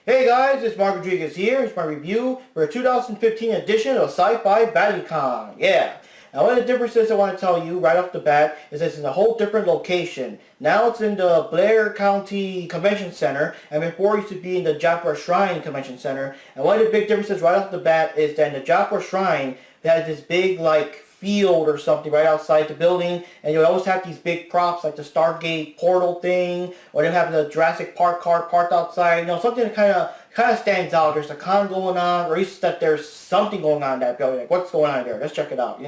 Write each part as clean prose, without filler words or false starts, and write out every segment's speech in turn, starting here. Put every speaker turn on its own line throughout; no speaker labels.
Hey guys, it's Mark Rodriguez here. It's my review for a 2015 edition of Sci Fi Valley Con. Yeah. Now one of the differences I want to tell you right off the bat is it's in a whole different location. Now it's in the Blair County Convention Center, and before it used to be in the Japra Shrine Convention Center. And one of the big differences right off the bat is that in the Japra Shrine, they had this big field or something right outside the building, and you would always have these big props like the Stargate portal thing, or they have the Jurassic Park car parked outside. Something that kind of stands out. There's a con going on, or at least that there's something going on in that building. Like, what's going on there? Let's check it out.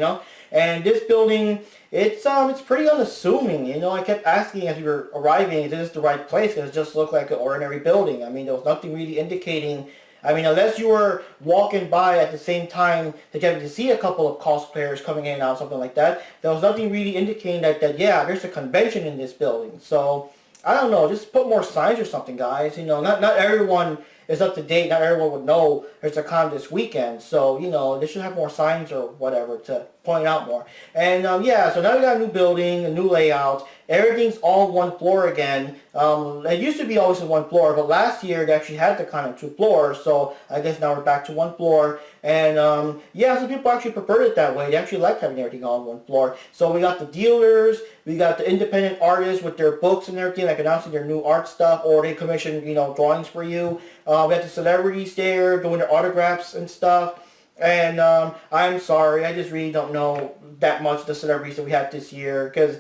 And this building, it's pretty unassuming. I kept asking as we were arriving, is this the right place? Because it just looked like an ordinary building. There was nothing really indicating. Unless you were walking by at the same time that you had to see a couple of cosplayers coming in and out, something like that, there was nothing really indicating that yeah, there's a convention in this building. So, I don't know, just put more signs or something, guys. Not everyone is up to date. Not everyone would know there's a con this weekend. So, they should have more signs or whatever to point out more. And, yeah, so now we got a new building, a new layout. Everything's all on one floor again. It used to be always in one floor, but last year they actually had the con on 2 floors, so I guess now we're back to 1 floor. And yeah, some people actually preferred it that way. They actually like having everything all on 1 floor. So we got the dealers, we got the independent artists with their books and everything, like announcing their new art stuff, or they commission, drawings for you. We got the celebrities there doing their autographs and stuff. And I'm sorry, I just really don't know that much of the celebrities that we had this year, because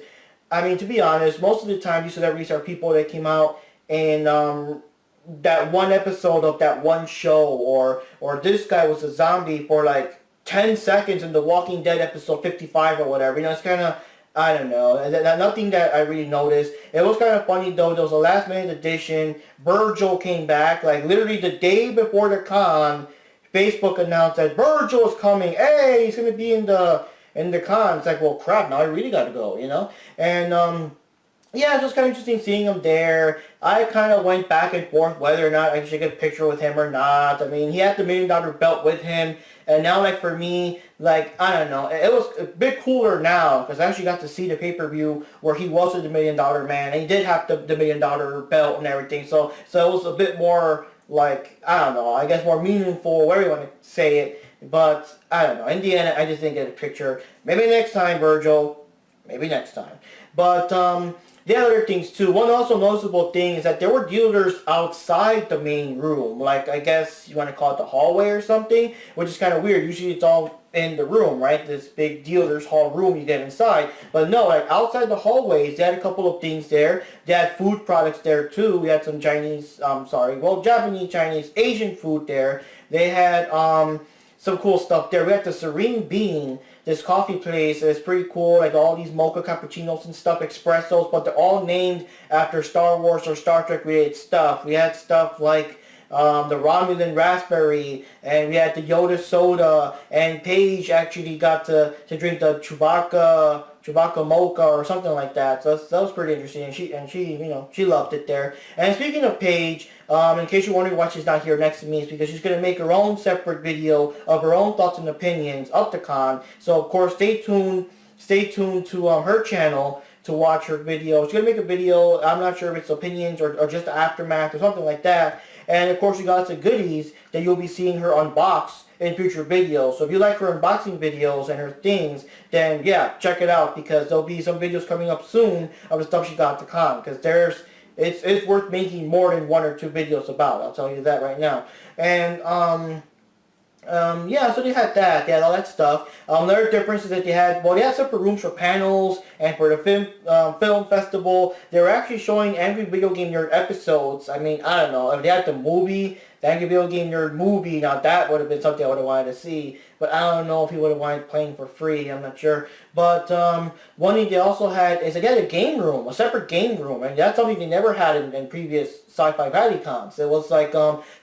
to be honest, most of the time these celebrities are people that came out in that one episode of that one show, or this guy was a zombie for like 10 seconds in The Walking Dead episode 55 or whatever. It's kind of, I don't know, nothing that I really noticed. It was kind of funny though, there was a last minute addition. Virgil came back, like literally the day before the con. Facebook announced that Virgil is coming. Hey, he's going to be in the con. It's like, well, crap, now I really got to go, And, yeah, it was kind of interesting seeing him there. I kind of went back and forth whether or not I should get a picture with him or not. He had the $1 million belt with him. And now, for me, I don't know. It was a bit cooler now because I actually got to see the pay-per-view where he was the $1 million man. And he did have the $1 million belt and everything. So it was a bit more, I don't know, I guess more meaningful, whatever you want to say it. But, I don't know. In the end, I just didn't get a picture. Maybe next time, Virgil. Maybe next time. But, the other things too, one also noticeable thing is that there were dealers outside the main room. I guess you want to call it the hallway or something, which is kind of weird. Usually it's all in the room, right? This big dealer's hall room you get inside. But no, outside the hallways, they had a couple of things there. They had food products there too. We had some Japanese, Chinese, Asian food there. They had some cool stuff there. We had the Serene Bean, this coffee place is pretty cool, all these mocha cappuccinos and stuff, espressos, but they're all named after Star Wars or Star Trek related stuff. We had stuff like the Romulan raspberry, and we had the Yoda soda, and Paige actually got to drink the Chewbacca mocha or something like that. So that was pretty interesting, and she loved it there. And speaking of Paige, in case you're wondering why she's not here next to me, it's because she's going to make her own separate video of her own thoughts and opinions of the con. So of course, stay tuned to her channel to watch her video. She's going to make a video, I'm not sure if it's opinions or just the aftermath or something like that. And of course, you got some goodies that you'll be seeing her unbox in future videos. So if you like her unboxing videos and her things, then yeah, check it out, because there'll be some videos coming up soon of the stuff she got at the con, because it's worth making more than 1 or 2 videos about. I'll tell you that right now. And yeah, so they had that. They had all that stuff. Another difference is that they had separate rooms for panels and for the film festival. They were actually showing Angry Video Game Nerd episodes. I don't know. If they had the Angry Video Game Nerd movie, now that would have been something I would have wanted to see. But I don't know if he would have wanted playing for free. I'm not sure. But one thing they also had is they had a game room, a separate game room. And that's something they never had in previous Sci Fi Valley Cons. It was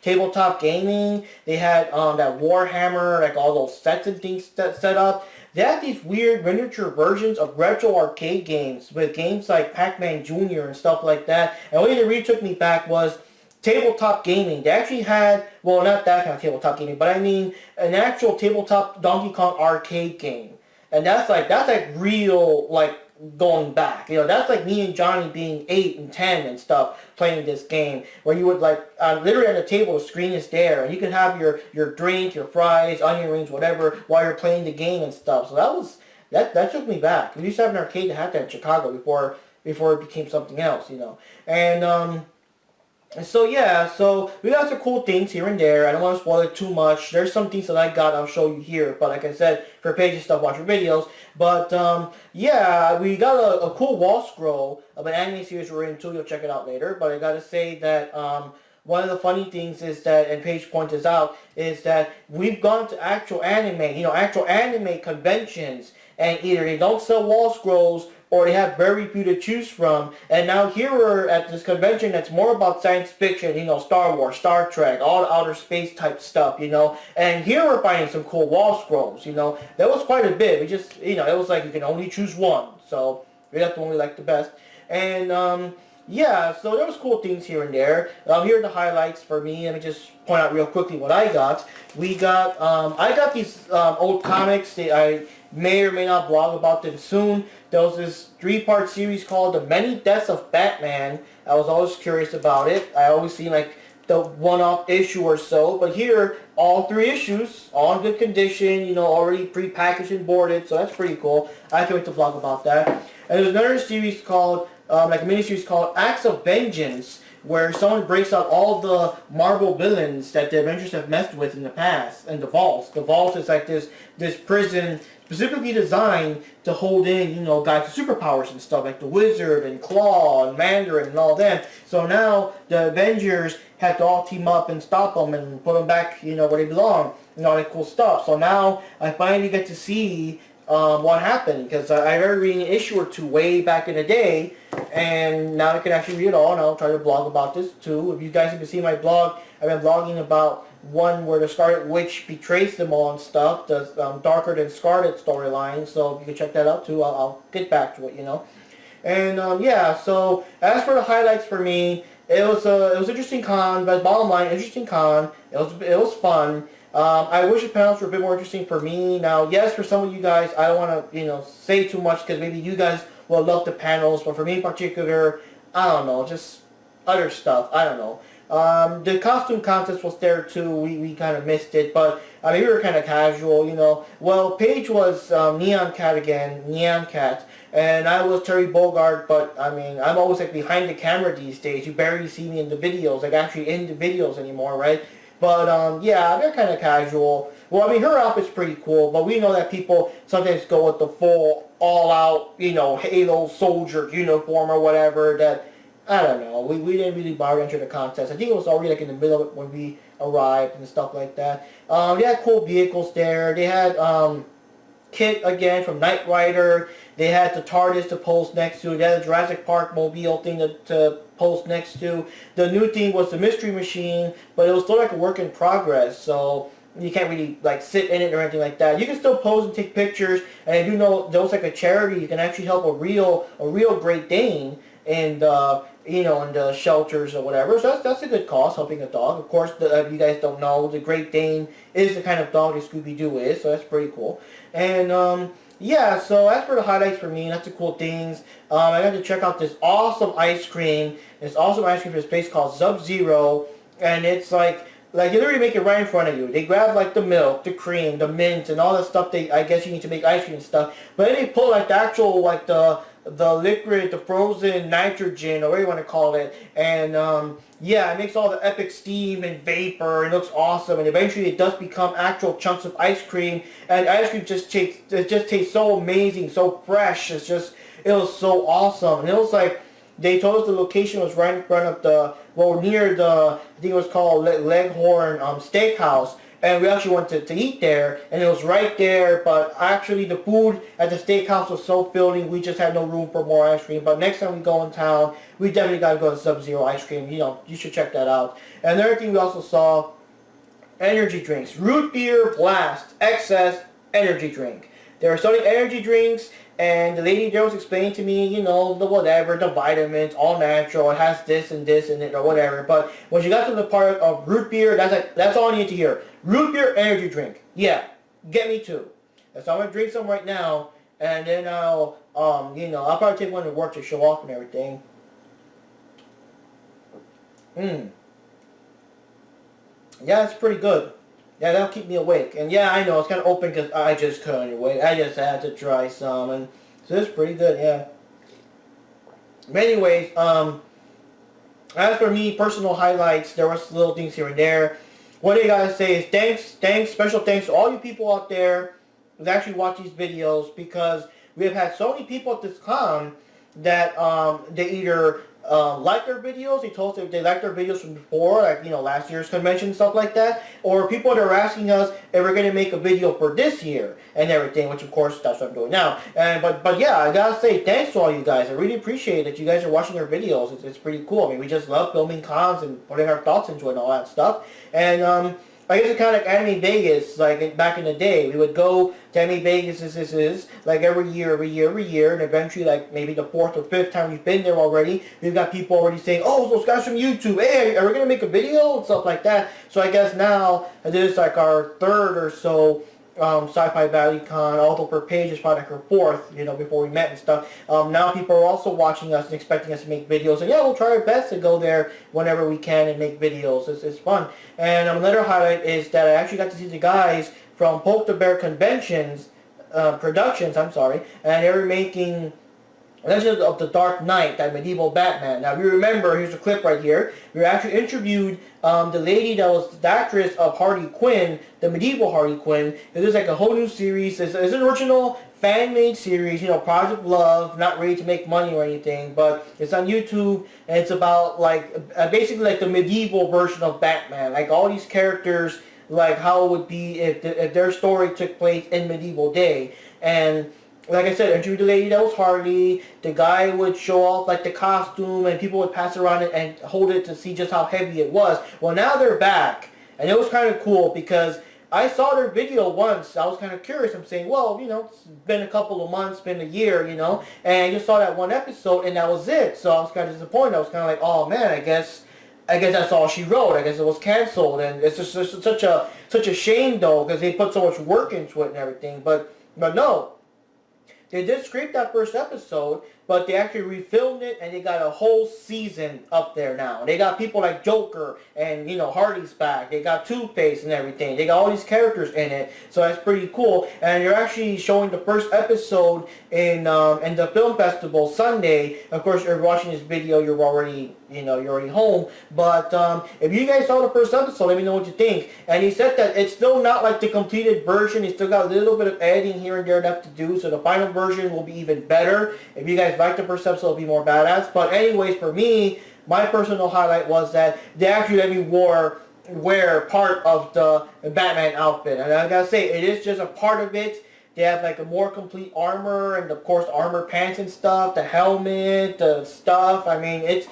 tabletop gaming. They had that Warhammer, all those sets and things set up. They had these weird miniature versions of retro arcade games with games like Pac-Man Jr. and stuff like that. And what really took me back was tabletop gaming. They actually had, well, not that kind of tabletop gaming, but an actual tabletop Donkey Kong arcade game. And that's real, going back. You know, that's like me and Johnny being 8 and 10 and stuff playing this game, where you would like literally at the table, the screen is there, and you can have your drink, your fries, onion rings, whatever, while you're playing the game and stuff. So that took me back. We used to have an arcade that had that in Chicago before it became something else, you know. And so yeah, so we got some cool things here and there. I don't want to spoil it too much. There's some things that I got I'll show you here. But like I said, for Paige stuff, watch your videos. But yeah, we got a cool wall scroll of an anime series we're into. You'll check it out later. But I gotta say that one of the funny things is that, and Paige points this out, is that we've gone to actual anime, actual anime conventions, and either they don't sell wall scrolls or they have very few to choose from. And now here we're at this convention that's more about science fiction, Star Wars, Star Trek, all the outer space type stuff, And here we're finding some cool wall scrolls, That was quite a bit. We just, it was like you can only choose one. So we got the one we like the best. And yeah, so there was cool things here and there. Here are the highlights for me. Let me just point out real quickly what I got. I got these old comics that I may or may not blog about them soon. There was this 3-part series called The Many Deaths of Batman. I was always curious about it. I always seen like the one-off issue or so. But here, all 3 issues, all in good condition, already pre-packaged and boarded. So that's pretty cool. I can't wait to blog about that. And there's another series called, like a mini-series called Acts of Vengeance, where someone breaks out all the Marvel villains that the Avengers have messed with in the past, and the Vault. The Vault is like this prison specifically designed to hold in, guys with superpowers and stuff, like the Wizard and Claw and Mandarin and all that. So now the Avengers have to all team up and stop them and put them back, where they belong, and all that cool stuff. So now I finally get to see what happened, because I remember reading an issue or 2 way back in the day, and now I can actually read it all, and I'll try to blog about this too. If you guys have been seeing my blog, I've been blogging about one where the Scarlet Witch betrays them all and stuff, the Darker Than Scarlet storyline, so you can check that out too. I'll get back to it, And yeah, so as for the highlights for me, it was an interesting con, but bottom line, interesting con. It was fun. I wish the panels were a bit more interesting for me. Now, yes, for some of you guys, I don't want to, say too much, because maybe you guys will love the panels, but for me in particular, I don't know, just other stuff. I don't know. The costume contest was there too. We kind of missed it, but I mean, we were kind of casual, Well, Paige was Neon Cat again, Neon Cat, and I was Terry Bogard, but I mean, I'm always like behind the camera these days. You barely see me in the videos, like actually in the videos anymore, right? But yeah, they're kind of casual. Well, I mean, her outfit's pretty cool, but we know that people sometimes go with the full, all-out, Halo soldier uniform or whatever. That, I don't know. We didn't really bother to enter the contest. I think it was already like in the middle of it when we arrived and stuff like that. They had cool vehicles there. They had Kit again from Knight Rider. They had the TARDIS to post next to. They had the Jurassic Park mobile thing to post next to. The new thing was the Mystery Machine, but it was still like a work in progress, so you can't really like sit in it or anything like that. You can still pose and take pictures, and I do know there was like a charity. You can actually help a real Great Dane and in the shelters or whatever. So that's a good cause, helping a dog. Of course, if you guys don't know, the Great Dane is the kind of dog that Scooby-Doo is, so that's pretty cool. And yeah, so as for the highlights for me, that's the cool things. I got to check out this awesome ice cream. This awesome ice cream from this place called Sub-Zero, and it's like they literally make it right in front of you. They grab like the milk, the cream, the mint, and all that stuff. I guess you need to make ice cream and stuff. But then they pull like the actual like the liquid, the frozen nitrogen, or whatever you want to call it, and yeah, it makes all the epic steam and vapor, and it looks awesome, and eventually it does become actual chunks of ice cream, and ice cream just tastes so amazing, so fresh. It was so awesome, and it was like, they told us the location was right in front of near the, I think it was called Leghorn Steakhouse, and we actually went to eat there, and it was right there, but actually the food at the steakhouse was so filling, we just had no room for more ice cream. But next time we go in town, we definitely got to go to Sub-Zero ice cream. You should check that out. And another thing we also saw, energy drinks. Root Beer Blast XS energy drink. They were selling energy drinks, and the lady there was explaining to me, the whatever, the vitamins, all natural, it has this and this in it or whatever. But when she got to the part of root beer, that's all I need to hear. Root beer energy drink. Yeah, get me two. So I'm going to drink some right now, and then I'll I'll probably take one to work to show off and everything. Yeah, it's pretty good. Yeah, that'll keep me awake. And yeah, I know, it's kind of open because I just couldn't wait. I just had to try some. And so it's pretty good, yeah. But anyways, as for me, personal highlights, there was little things here and there. What I gotta say is special thanks to all you people out there who actually watch these videos, because we have had so many people at this con that they either like our videos, they told us that they liked our videos from before, like, last year's convention and stuff like that, or people that are asking us if we're going to make a video for this year and everything, which of course that's what I'm doing now. And but yeah, I gotta say thanks to all you guys. I really appreciate that you guys are watching our videos. It's pretty cool. I mean, we just love filming cons and putting our thoughts into it and all that stuff. And I guess it's kind of like Anime Vegas, like back in the day. We would go to Anime Vegas, like every year, and eventually, like maybe the 4th or 5th time we've been there already, we've got people already saying, oh, those guys from YouTube, hey, are we going to make a video? And stuff like that. So I guess now, this is like our 3rd or so Sci Fi Valley Con, although for Paige is probably like her 4th, before we met and stuff. Now people are also watching us and expecting us to make videos, and yeah, we'll try our best to go there whenever we can and make videos. It's fun. And another highlight is that I actually got to see the guys from Poke the Bear Productions, and they were making Legend of the Dark Knight, that medieval Batman. Now, if you remember, here's a clip right here. We actually interviewed the lady that was the actress of Harley Quinn, the medieval Harley Quinn. This is like a whole new series. It's an original fan-made series, Project Love, not ready to make money or anything, but it's on YouTube, and it's about, like, basically like the medieval version of Batman. Like, all these characters, like, how it would be if their story took place in medieval day. And like I said, interviewed the lady that was Harley. The guy would show off like the costume, and people would pass around it and hold it to see just how heavy it was. Well, now they're back, and it was kind of cool because I saw their video once. I was kind of curious. I'm saying, well, it's been a couple of months, been a year, and I just saw that one episode, and that was it. So I was kind of disappointed. I was kind of like, oh man, I guess that's all she wrote. I guess it was canceled, and it's just such a shame though, because they put so much work into it and everything. But no. They did scrape that first episode, but they actually refilmed it, and they got a whole season up there now. They got people like Joker, and, Hardy's back. They got Two-Face and everything. They got all these characters in it, so that's pretty cool. And you're actually showing the first episode in the film festival Sunday. Of course, if you're watching this video, you're already home. But if you guys saw the first episode, let me know what you think. And he said that it's still not like the completed version. He still got a little bit of editing here and there left to do, so the final version will be even better. If you guys like the first episode, it'll be more badass. But anyways, for me, my personal highlight was that they actually let me wear part of the Batman outfit. And I gotta say, it is just a part of it. They have like a more complete armor, and of course armor pants and stuff, the helmet, the stuff. I mean, it's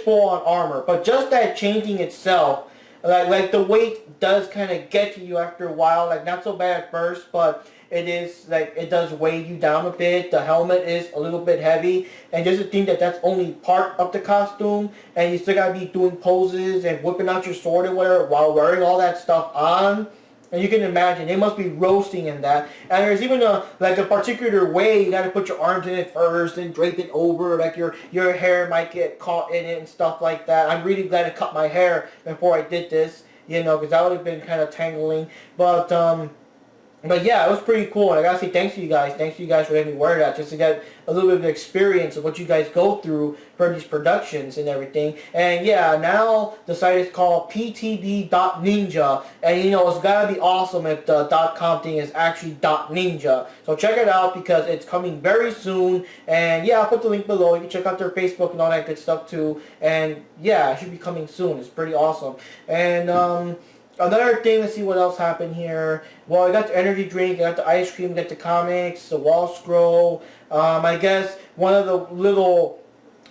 full on armor. But just that changing itself, like the weight does kind of get to you after a while. Like, not so bad at first, but it is like, it does weigh you down a bit. The helmet is a little bit heavy, and just to think that that's only part of the costume, and you still gotta be doing poses and whipping out your sword and whatever while wearing all that stuff on. And you can imagine, they must be roasting in that. And there's even a particular way you got to put your arms in it first and drape it over. Like your hair might get caught in it and stuff like that. I'm really glad I cut my hair before I did this, because that would have been kind of tangling. But yeah, it was pretty cool, and I gotta say thanks to you guys. Thanks to you guys for letting me wear that, just to get a little bit of experience of what you guys go through for these productions and everything. And yeah, now the site is called ptb.ninja, and it's gotta be awesome if the .com thing is actually .ninja. So check it out, because it's coming very soon. And yeah, I'll put the link below. You can check out their Facebook and all that good stuff too. And yeah, it should be coming soon. It's pretty awesome. And another thing, let's see what else happened here. Well, I got the energy drink, I got the ice cream, I got the comics, the wall scroll. I guess one of the little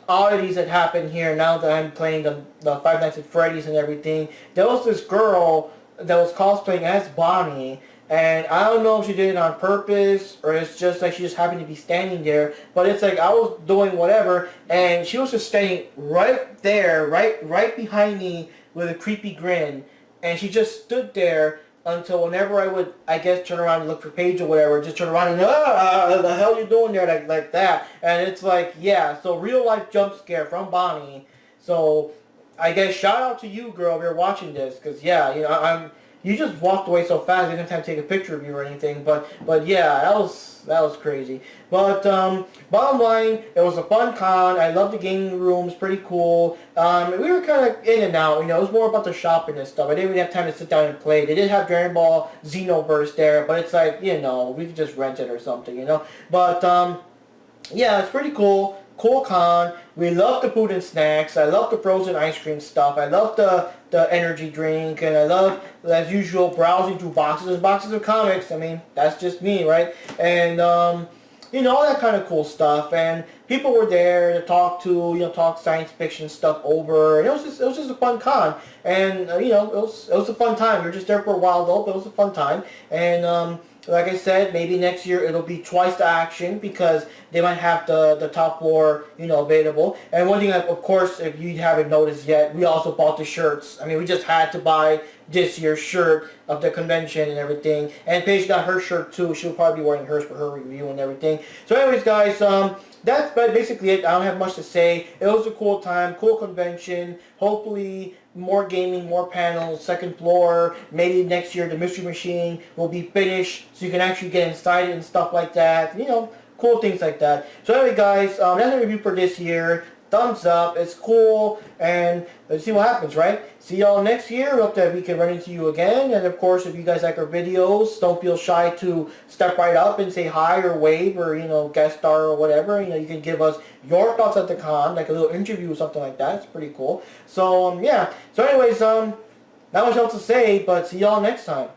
oddities that happened here, now that I'm playing the Five Nights at Freddy's and everything, there was this girl that was cosplaying as Bonnie, and I don't know if she did it on purpose, or it's just like she just happened to be standing there, but it's like I was doing whatever, and she was just standing right there, right behind me with a creepy grin. And she just stood there, until whenever I would, I guess, turn around and look for Paige or whatever, just turn around and, the hell you doing there, like that. And it's like, yeah, so real life jump scare from Bonnie. So I guess shout out to you, girl, if you're watching this, because yeah, you know, you just walked away so fast, I didn't have time to take a picture of you or anything, but yeah, that was crazy. But bottom line, it was a fun con. I love the gaming rooms, pretty cool. We were kind of in and out, you know, it was more about the shopping and stuff. I didn't really have time to sit down and play. They did have Dragon Ball Xenoverse there, but it's like, you know, we could just rent it or something, you know. But yeah, it's pretty cool. Cool con. We love the food and snacks. I love the frozen ice cream stuff. I love the energy drink, and I love, as usual, browsing through boxes and boxes of comics. I mean, that's just me, right? And you know, all that kind of cool stuff. And people were there to talk to, you know, talk science fiction stuff over. And it was just a fun con. And you know, it was a fun time. We were just there for a while though, but it was a fun time. And like I said, maybe next year it'll be twice the action because they might have the top floor, you know, available. And one thing, of course, if you haven't noticed yet, we also bought the shirts. I mean, we just had to buy this year's shirt of the convention and everything. And Paige got her shirt too. She'll probably be wearing hers for her review and everything. So anyways, guys, that's basically it. I don't have much to say. It was a cool time, cool convention. Hopefully more gaming, more panels, second floor. Maybe next year the Mystery Machine will be finished so you can actually get inside it and stuff like that. You know, cool things like that. So anyway, guys, that's the review for this year. Thumbs up. It's cool. And let's see what happens, right? See y'all next year. Hope that we can run into you again. And of course, if you guys like our videos, don't feel shy to step right up and say hi or wave or, you know, guest star or whatever. You know, you can give us your thoughts at the con, like a little interview or something like that. It's pretty cool. So, yeah. So anyways, not much else to say, but see y'all next time.